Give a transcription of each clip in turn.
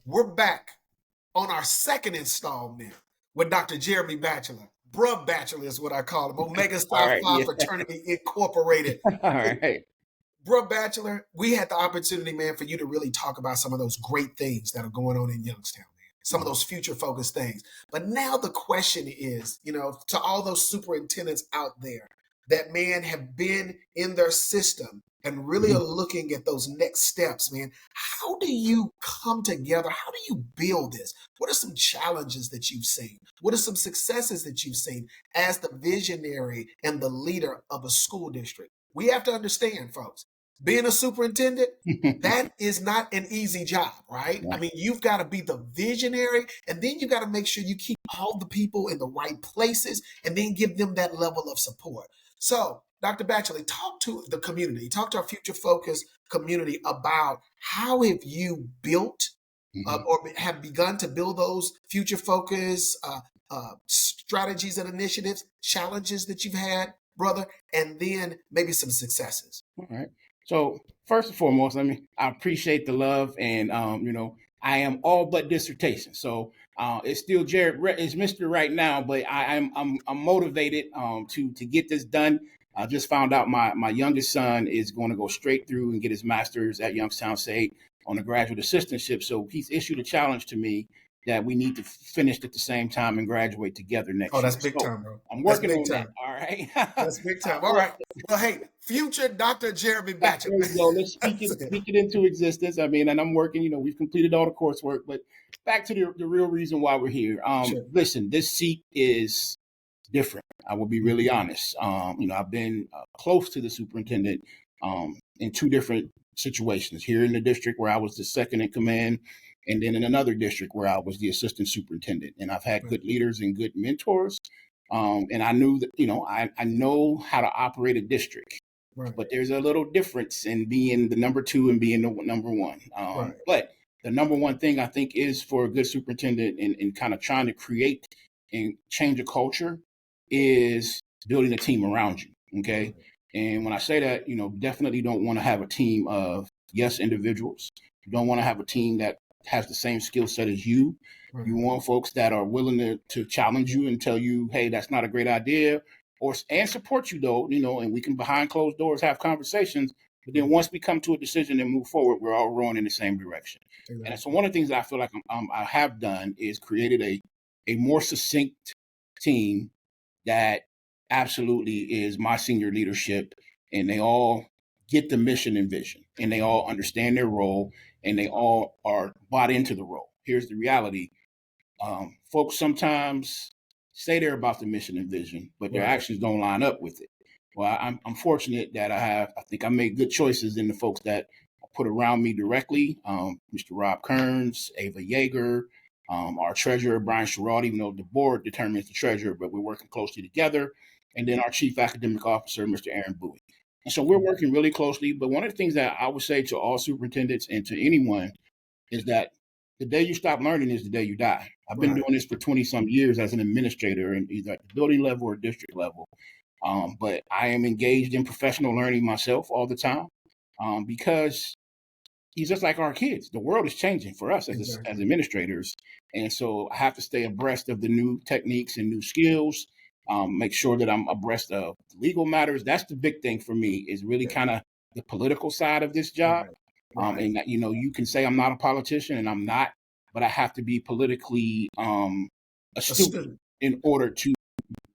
We're back on our second installment with Dr. Jeremy Batchelor. Bruh Batchelor is what I call him. Omega All Psi right. Phi Yeah. Fraternity Incorporated. All right. Bruh Batchelor, we had the opportunity, man, for you to really talk about some of those great things that are going on in Youngstown, man. Some of those future focused things. But now the question is, to all those superintendents out there that, man, have been in their system and really are looking at those next steps, man, how do you come together? How do you build this? What are some challenges that you've seen? What are some successes that you've seen as the visionary and the leader of a school district? We have to understand, folks, being a superintendent, that is not an easy job, right? I mean, you've got to be the visionary, and then you got to make sure you keep all the people in the right places and then give them that level of support. So, Dr. Batchelor, talk to the community, talk to our future focus community about how have you built or have begun to build those future focus strategies and initiatives, challenges that you've had, brother, and then maybe some successes. All right. So first and foremost, I appreciate the love, and I am all but dissertation. So it's still Jared. It's Mr. right now, but I'm motivated to get this done. I just found out my youngest son is going to go straight through and get his master's at Youngstown State on a graduate assistantship. So he's issued a challenge to me that we need to finish at the same time and graduate together next year. Oh, that's big time, bro. I'm working on that. All right. That's big time. All right. Well, hey, future Dr. Jeremy Batchelor. There you go. Let's speak it into existence. I mean, and I'm working, we've completed all the coursework, but back to the real reason why we're here. Sure. Listen, this seat is different. I will be really honest. I've been close to the superintendent in two different situations, here in the district where I was the second in command, and then in another district where I was the assistant superintendent. And I've had good leaders and good mentors. And I knew that, I know how to operate a district, but there's a little difference in being the number two and being the number one. But the number one thing I think is for a good superintendent and kind of trying to create and change a culture is building a team around you. Okay. And when I say that, definitely don't want to have a team of individuals. You don't want to have a team that has the same skill set as you. You want folks that are willing to challenge you and tell you, hey, that's not a great idea, and support you though, and we can behind closed doors have conversations. But then once we come to a decision and move forward, we're all rowing in the same direction. Exactly. And so one of the things that I feel like I have done is created a more succinct team that absolutely is my senior leadership, and they all get the mission and vision, and they all understand their role, and they all are bought into the role. Here's the reality. Folks sometimes say they're about the mission and vision, but their actions don't line up with it. Well, I'm fortunate that I think I made good choices in the folks that I put around me directly. Mr. Rob Kearns, Ava Yeager, our treasurer, Brian Sherrod, even though the board determines the treasurer, but we're working closely together. And then our chief academic officer, Mr. Aaron Bowie. And so we're working really closely. But one of the things that I would say to all superintendents and to anyone is that the day you stop learning is the day you die. I've been doing this for 20 some years as an administrator, and either at the building level or district level. But I am engaged in professional learning myself all the time because he's just like our kids. The world is changing for us as administrators. And so I have to stay abreast of the new techniques and new skills, make sure that I'm abreast of legal matters. That's the big thing for me, is really kind of the political side of this job. And that, you can say I'm not a politician, and I'm not, but I have to be politically astute in order to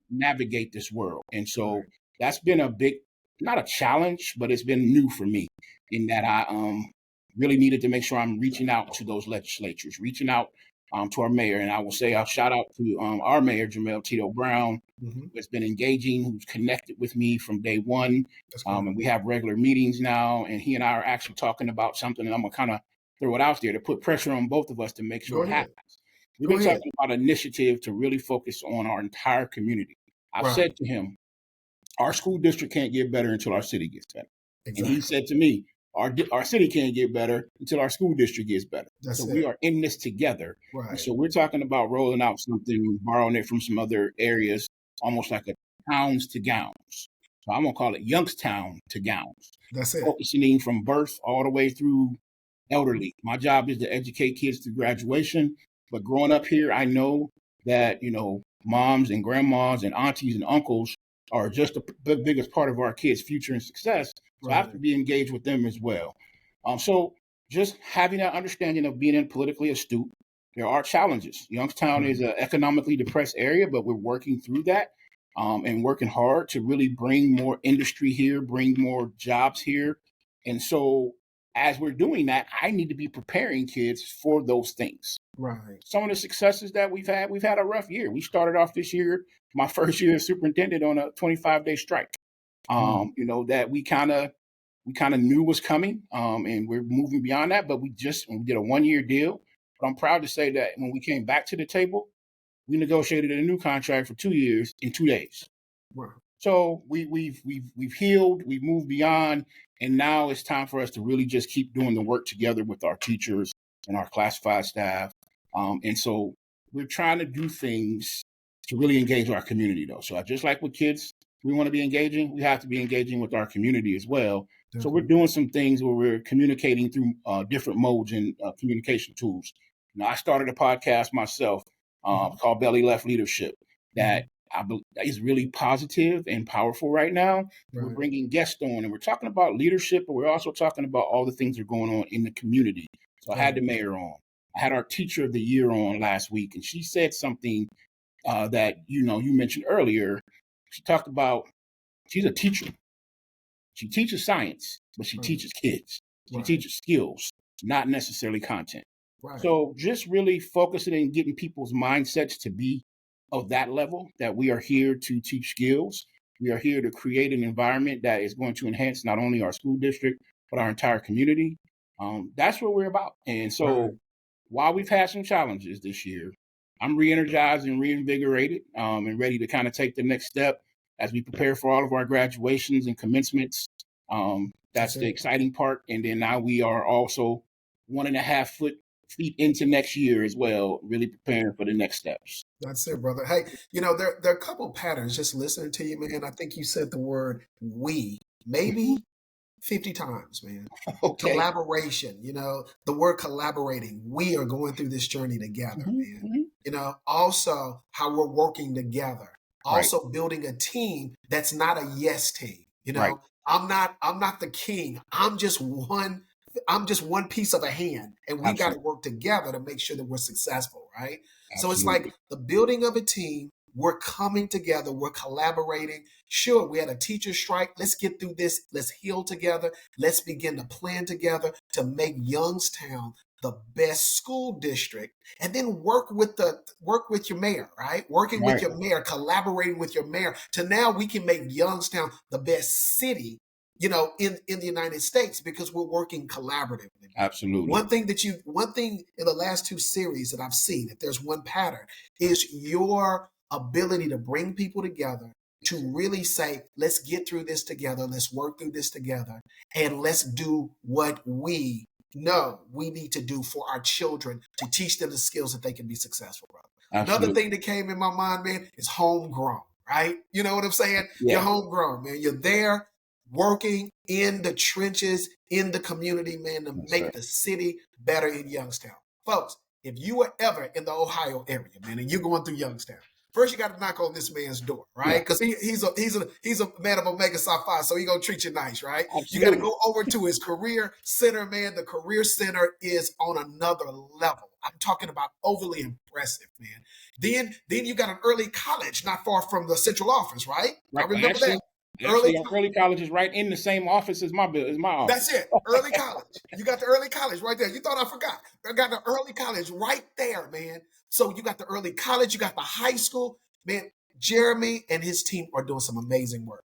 navigate this world. And so that's been a big, not a challenge, but it's been new for me in that I really needed to make sure I'm reaching out to those legislatures, reaching out to our mayor. And I will say, I'll shout out to our mayor, Jamel Tito Brown, who's been engaging, who's connected with me from day one. And we have regular meetings now, and he and I are actually talking about something, and I'm going to kind of throw it out there to put pressure on both of us to make sure it happens. We've been talking about an initiative to really focus on our entire community. I've said to him, our school district can't get better until our city gets better. And he said to me, our city can't get better until our school district gets better. We are in this together. And so we're talking about rolling out something, borrowing it from some other areas, almost like a towns to gowns. So I'm going to call it Youngstown to gowns. Focusing from birth all the way through elderly. My job is to educate kids through graduation. But growing up here, I know that, moms and grandmas and aunties and uncles are just the biggest part of our kids' future and success. So I have to be engaged with them as well. So just having that understanding of being politically astute, there are challenges. Youngstown is an economically depressed area, but we're working through that and working hard to really bring more industry here, bring more jobs here. And so as we're doing that, I need to be preparing kids for those things. Right. Some of the successes that we've had a rough year. We started off this year, my first year as superintendent, on a 25-day strike. That we kind of knew was coming, and we're moving beyond that. But we did a 1-year deal. But I'm proud to say that when we came back to the table, we negotiated a new contract for 2 years in 2 days. Wow. So we've healed, we've moved beyond, and now it's time for us to really just keep doing the work together with our teachers and our classified staff. And so we're trying to do things to really engage our community, though. So just like with kids, we want to be engaging, we have to be engaging with our community as well. Definitely. So we're doing some things where we're communicating through different modes and communication tools. I started a podcast myself called Belly Left Leadership that is really positive and powerful right now. Right. We're bringing guests on, and we're talking about leadership, but we're also talking about all the things that are going on in the community. So I had the mayor on. I had our teacher of the year on last week, and she said something that, you mentioned earlier. She talked about, she's a teacher. She teaches science, but she teaches kids. She teaches skills, not necessarily content. Right. So just really focusing and getting people's mindsets to be of that level, that we are here to teach skills. We are here to create an environment that is going to enhance not only our school district, but our entire community. That's what we're about. And so while we've had some challenges this year, I'm re-energized and reinvigorated and ready to kind of take the next step as we prepare for all of our graduations and commencements. That's the exciting part. And then now we are also 1.5 feet into next year as well, really preparing for the next steps. That's it, brother. Hey, there are a couple patterns just listening to you, man. I think you said the word we maybe 50 times, man. Okay. Collaboration, the word collaborating. We are going through this journey together, man. Also how we're working together. Also building a team that's not a yes team. I'm not the king. I'm just one piece of a hand, and we got to work together to make sure that we're successful, right? Absolutely. So it's like the building of a team. We're coming together. We're collaborating. Sure, we had a teacher strike. Let's get through this. Let's heal together. Let's begin to plan together to make Youngstown the best school district, and then work with your mayor, right? Working with your mayor, collaborating with your mayor to now we can make Youngstown the best city in the United States, because we're working collaboratively. Absolutely. One thing in the last 2 series that I've seen, if there's one pattern, is your ability to bring people together to really say, let's get through this together. Let's work through this together, and let's do what we know we need to do for our children to teach them the skills that they can be successful, brother. Absolutely. Another thing that came in my mind, man, is homegrown, right? You know what I'm saying? Yeah. You're homegrown, man. You're there working in the trenches, in the community, man, to make the city better in Youngstown. Folks, if you are ever in the Ohio area, man, and you're going through Youngstown, first you got to knock on this man's door, right? Because he's a man of Omega Psi Phi, so he's going to treat you nice, right? Absolutely. You got to go over to his career center, man. The career center is on another level. I'm talking about overly impressive, man. Then you got an early college not far from the central office, right? I remember that. Early college is right in the same office as my office. That's it. Early college. You got the early college right there. You thought I forgot. I got the early college right there, man. So you got the early college, you got the high school. Man, Jeremy and his team are doing some amazing work.